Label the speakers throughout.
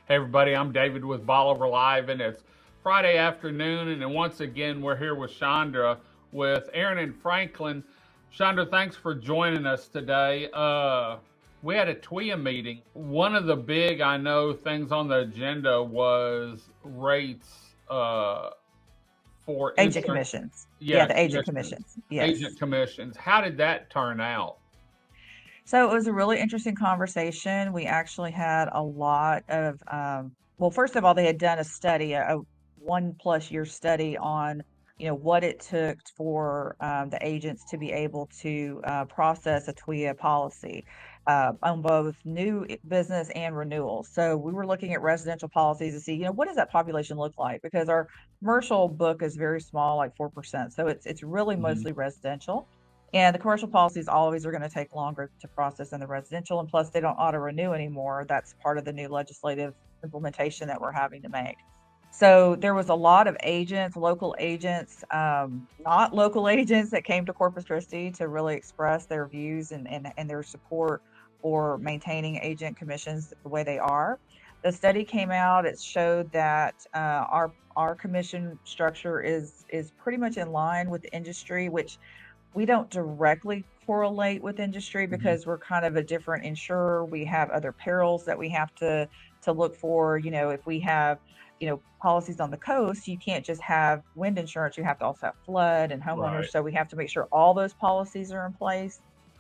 Speaker 1: Hey everybody, I'm David with Bolivar Live, and it's Friday afternoon, and then once again we're here with Chandra with Aran and Franklin. Chandra, thanks for joining us today. We had a TWIA meeting. One of the big, I know, things on the agenda was rates for
Speaker 2: Agent
Speaker 1: insurance.
Speaker 2: commissions.
Speaker 1: Yeah,
Speaker 2: The agent
Speaker 1: commissions.
Speaker 2: commissions. Yes.
Speaker 1: Agent commissions. How did that turn out?
Speaker 2: So it was a really interesting conversation. We actually had a lot of, well, first of all, they had done a study, a 1+ year study on, what it took for the agents to be able to process a TWIA policy on both new business and renewals. So we were looking at residential policies to see, what does that population look like? Because our commercial book is very small, like 4%. So it's really
Speaker 1: Mhm.
Speaker 2: mostly residential. And the commercial policies always are going to take longer to process than the residential. And plus, they don't auto renew anymore. That's part of the new legislative implementation that we're having to make. So there was a lot of agents, local agents, not local agents that came to Corpus Christi to really express their views and their support for maintaining agent commissions the way they are. The study came out. It showed that our commission structure is pretty much in line with the industry, which we don't directly correlate with industry
Speaker 1: Mhm.
Speaker 2: because we're kind of a different insurer. We have other perils that we have to look for. If we have, policies on the coast, you can't just have wind insurance. You have to also have flood and homeowners.
Speaker 1: Right.
Speaker 2: So we have to make sure all those policies are in place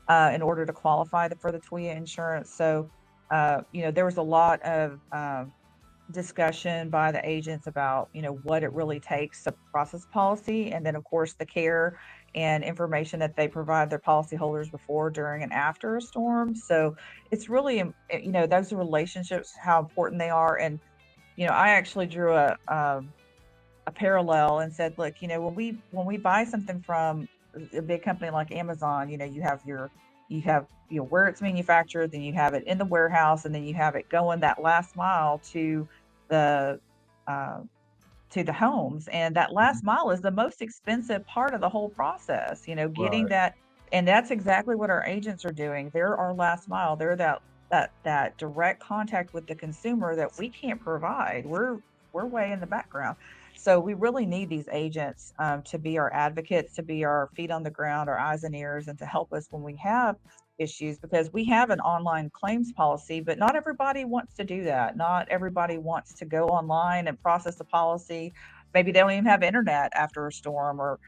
Speaker 2: in order to qualify for the TWIA insurance. So, there was a lot of discussion by the agents about what it really takes to process policy, and then of course the care and information that they provide their policyholders before, during, and after a storm. So it's really those relationships, how important they are. And I actually drew a parallel and said, look, when we buy something from a big company like Amazon, you have where it's manufactured, then you have it in the warehouse, and then you have it going that last mile the uh, to the homes. And that
Speaker 1: Mhm.
Speaker 2: last mile is the most expensive part of the whole process, getting
Speaker 1: Right.
Speaker 2: that. And that's exactly what our agents are doing. They're our last mile. They're that direct contact with the consumer that we can't provide. We're way in the background. So we really need these agents to be our advocates, to be our feet on the ground, our eyes and ears, and to help us when we have issues, because we have an online claims policy, but not everybody wants to do that. Not everybody wants to go online and process the policy. Maybe they don't even have internet after a storm, or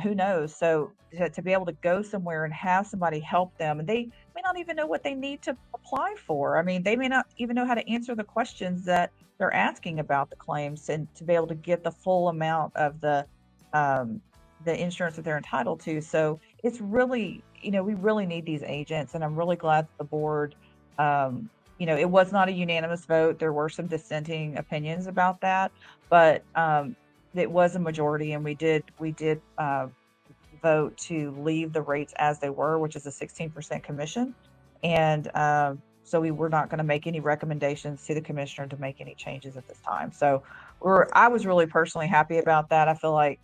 Speaker 2: who knows. So to be able to go somewhere and have somebody help them, and they may not even know what they need to apply for. I mean, they may not even know how to answer the questions that they're asking about the claims, and to be able to get the full amount of um, the insurance that they're entitled to. So it's really, we really need these agents, and I'm really glad that the board, it was not a unanimous vote. There were some dissenting opinions about that, but it was a majority, and we did vote to leave the rates as they were, which is a 16% commission. And so we were not going to make any recommendations to the commissioner to make any changes at this time. So I was really personally happy about that. I feel like,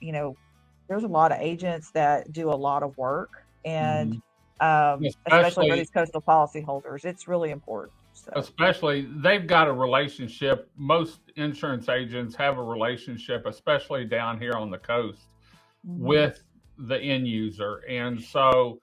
Speaker 2: there's a lot of agents that do a lot of work, and
Speaker 1: Mhm.
Speaker 2: especially for
Speaker 1: Especially,
Speaker 2: these coastal policyholders, it's really important. So,
Speaker 1: especially they've got a relationship. Most insurance agents have a relationship, especially down here on the coast,
Speaker 2: mhm.
Speaker 1: with the end user. And so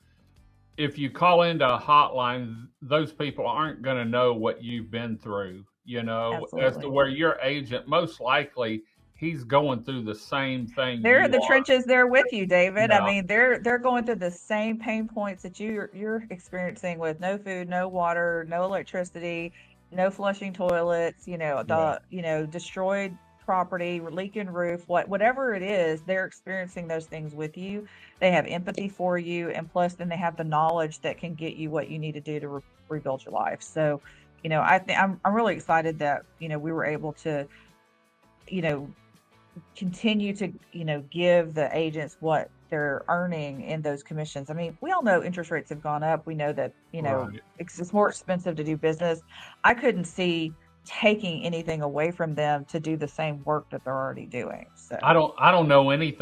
Speaker 1: if you call into a hotline, those people aren't going to know what you've been through, as to
Speaker 2: Absolutely.
Speaker 1: where your agent, most likely, he's going through the same thing
Speaker 2: They're in
Speaker 1: you
Speaker 2: the
Speaker 1: are.
Speaker 2: trenches there with you, David. I
Speaker 1: Yeah.
Speaker 2: mean, they're going through the same pain points that you're experiencing, with no food, no water, no electricity, no flushing toilets,
Speaker 1: Right.
Speaker 2: destroyed property, leaking roof, whatever it is, they're experiencing those things with you. They have empathy for you, and plus then they have the knowledge that can get you what you need to do to rebuild your life. So, I think I'm really excited that, we were able to, you know, continue to, give the agents what they're earning in those commissions. I mean, we all know interest rates have gone up. We know that,
Speaker 1: Right.
Speaker 2: it's more expensive to do business. I couldn't see taking anything away from them to do the same work that they're already doing.
Speaker 1: I
Speaker 2: So,
Speaker 1: don't I don't know any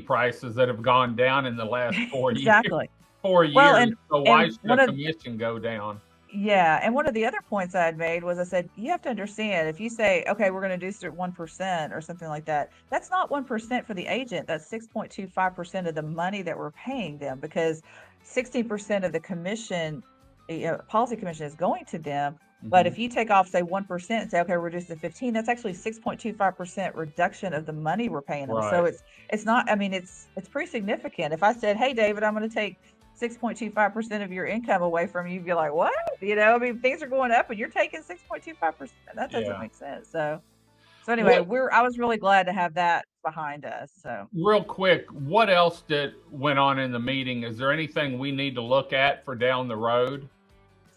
Speaker 1: prices that have gone down in the last 4 years.
Speaker 2: exactly.
Speaker 1: 4
Speaker 2: Well,
Speaker 1: years. So why
Speaker 2: and
Speaker 1: should a
Speaker 2: one of
Speaker 1: commission go down?
Speaker 2: Yeah, and one of the other points I had made was I said, you have to understand if you say, okay, we're going to do this at 1% or something like that, that's not 1% for the agent. That's 6.25% of the money that we're paying them because 16% of the commission, policy commission is going to them. But
Speaker 1: Hmm.
Speaker 2: if you take off, say, 1% and say, okay, we're reducing to 15, that's actually 6.25% reduction of the money we're paying them. So
Speaker 1: Right.
Speaker 2: it's not, I mean, it's pretty significant. If I said, hey, David, I'm going to take 6.25% of your income away from you, you'd be like, what? I mean, things are going up and you're taking 6.25%. That doesn't
Speaker 1: Yeah.
Speaker 2: make sense. So anyway,
Speaker 1: What
Speaker 2: I was really glad to have that behind us. So,
Speaker 1: real quick, what else did went on in the meeting? Is there anything we need to look at for down the road?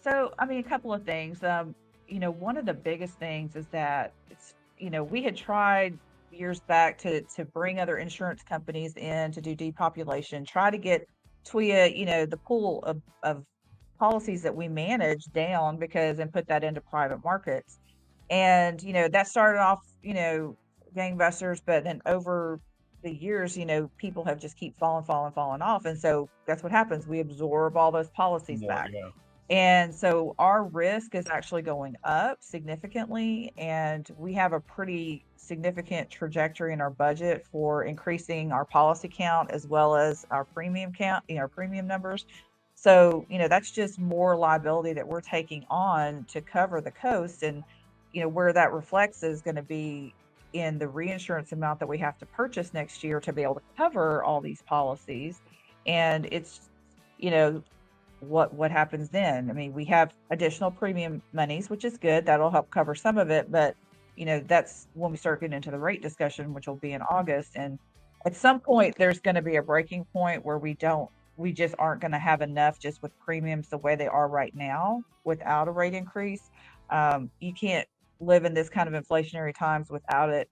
Speaker 2: I mean, a couple of things. One of the biggest things is that we had tried years back to bring other insurance companies in to do depopulation, try to get TWIA, the pool of policies that we manage down and put that into private markets. And, that started off, gangbusters, but then over the years, people have just keep falling off. And so that's what happens. We absorb all those policies
Speaker 1: More,
Speaker 2: back.
Speaker 1: yeah.
Speaker 2: And so our risk is actually going up significantly. And we have a pretty significant trajectory in our budget for increasing our policy count as well as our premium count, our premium numbers. So, that's just more liability that we're taking on to cover the coast. And, where that reflects is going to be in the reinsurance amount that we have to purchase next year to be able to cover all these policies. And it's, you know, what happens then? I mean, we have additional premium monies, which is good. That'll help cover some of it, but that's when we start getting into the rate discussion, which will be in August. And at some point, there's going to be a breaking point where we just aren't going to have enough just with premiums the way they are right now without a rate increase. You can't live in this kind of inflationary times without it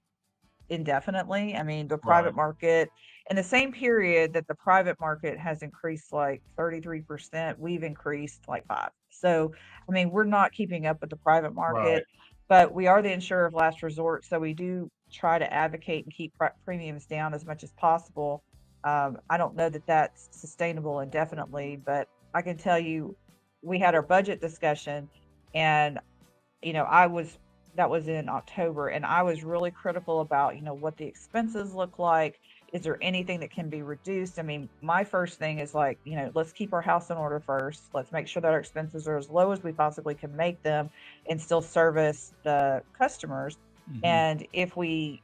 Speaker 2: indefinitely. I mean, the
Speaker 1: Right.
Speaker 2: private market in the same period that the private market has increased like 33%, we've increased like 5. So, I mean, we're not keeping up with the private
Speaker 1: Right.
Speaker 2: market, but we are the insurer of last resort, so we do try to advocate and keep premiums down as much as possible. I don't know that that's sustainable indefinitely, but I can tell you we had our budget discussion and I was that was in October, and I was really critical about, what the expenses look like. Is there anything that can be reduced? I mean, my first thing is like, let's keep our house in order first. Let's make sure that our expenses are as low as we possibly can make them and still service the customers.
Speaker 1: Hmm.
Speaker 2: And if we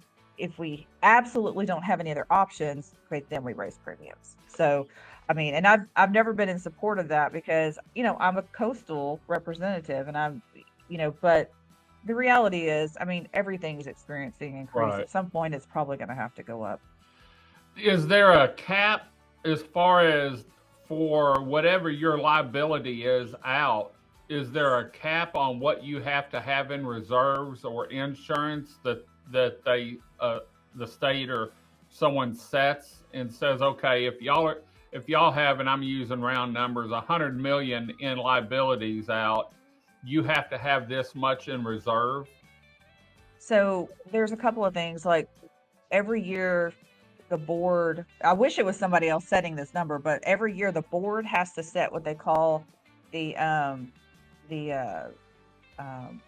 Speaker 2: absolutely don't have any other options, great, then we raise premiums. So, I mean, and I've never been in support of that because, I'm a coastal representative and but the reality is, I mean, everything's experiencing increase.
Speaker 1: Right.
Speaker 2: At some point, it's probably going to have to go up.
Speaker 1: Is there a cap as far as for whatever your liability is out? Is there a cap on what you have to have in reserves or insurance that the state or someone sets and says, okay, if y'all have, and I'm using round numbers, 100 million in liabilities out, you have to have this much in reserve.
Speaker 2: So there's a couple of things like every year the board, I wish it was somebody else setting this number, but every year the board has to set what they call the the um,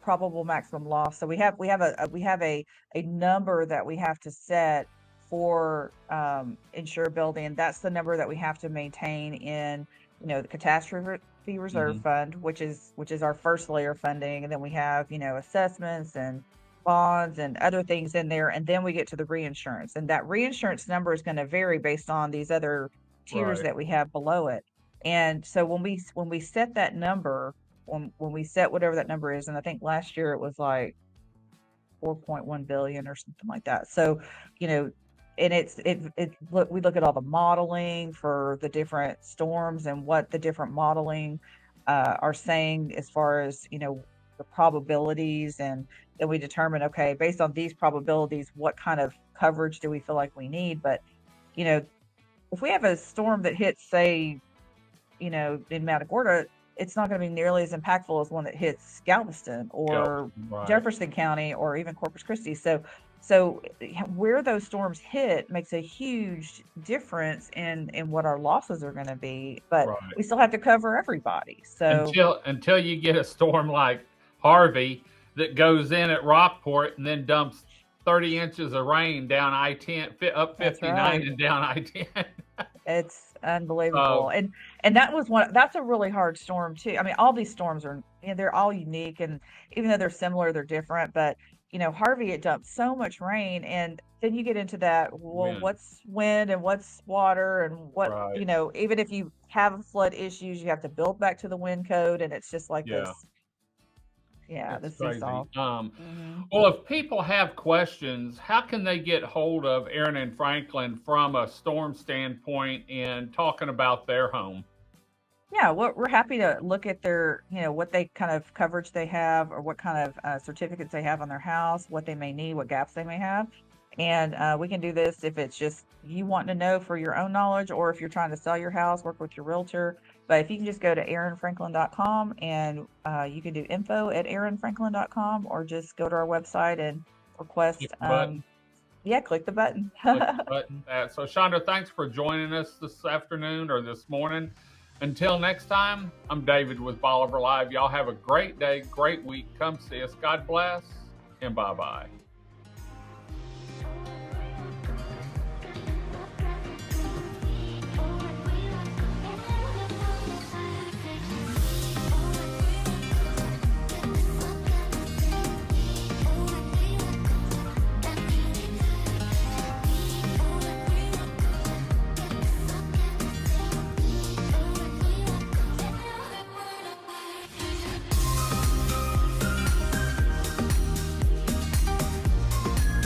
Speaker 2: probable maximum loss. So we have a number that we have to set for insurability, and that's the number that we have to maintain in the catastrophe reserve
Speaker 1: Hmm.
Speaker 2: fund, which is our first layer funding, and then we have assessments and bonds and other things in there, and then we get to the reinsurance, and that reinsurance number is going to vary based on these other tiers
Speaker 1: Right.
Speaker 2: that we have below it. And so when we set that number, when we set whatever that number is, and I think last year it was like 4.1 billion or something like that. So, you know, and we look at all the modeling for the different storms and what the different modeling are saying as far as, the probabilities, and then we determine, okay, based on these probabilities, what kind of coverage do we feel like we need? But, you know, if we have a storm that hits, say, in Matagorda, it's not going to be nearly as impactful as one that hits Galveston
Speaker 1: Yeah.
Speaker 2: or
Speaker 1: Right.
Speaker 2: Jefferson County or even Corpus Christi. So So where those storms hit makes a huge difference in what our losses are going to be, but
Speaker 1: Right.
Speaker 2: we still have to cover everybody. So
Speaker 1: Until you get a storm like Harvey that goes in at Rockport and then dumps 30 inches of rain down I-10, up
Speaker 2: that's
Speaker 1: 59
Speaker 2: right.
Speaker 1: and down I-10.
Speaker 2: It's unbelievable.
Speaker 1: So,
Speaker 2: And that was that's a really hard storm too. I mean, all these storms are, you know, they're all unique, and even though they're similar, they're different. But, you know, Harvey, it dumped so much rain, and then you get into that, well,
Speaker 1: wind,
Speaker 2: what's wind and what's water and what,
Speaker 1: right.
Speaker 2: you know, even if you have flood issues, you have to build back to the wind code, and it's just like
Speaker 1: Yeah,
Speaker 2: this, yeah,
Speaker 1: it's
Speaker 2: the seesaw.
Speaker 1: crazy.
Speaker 2: Hmm.
Speaker 1: Well, if people have questions, how can they get hold of Aaron and Franklin from a storm standpoint and talking about their home?
Speaker 2: Yeah, we're happy to look at their, you know, what they kind of coverage they have, or what kind of certificates they have on their house, what they may need, what gaps they may have. And we can do this if it's just you wanting to know for your own knowledge, or if you're trying to sell your house, work with your realtor. But if you can just go to aaronfranklin.com, and you can do info@aaronfranklin.com, or just go to our website and
Speaker 1: Click
Speaker 2: request,
Speaker 1: the button.
Speaker 2: yeah, click the button.
Speaker 1: Click the button. So, Chandra, thanks for joining us this afternoon or this morning. Until next time, I'm David with Bolivar Live. Y'all have a great day, great week. Come see us. God bless, and bye-bye.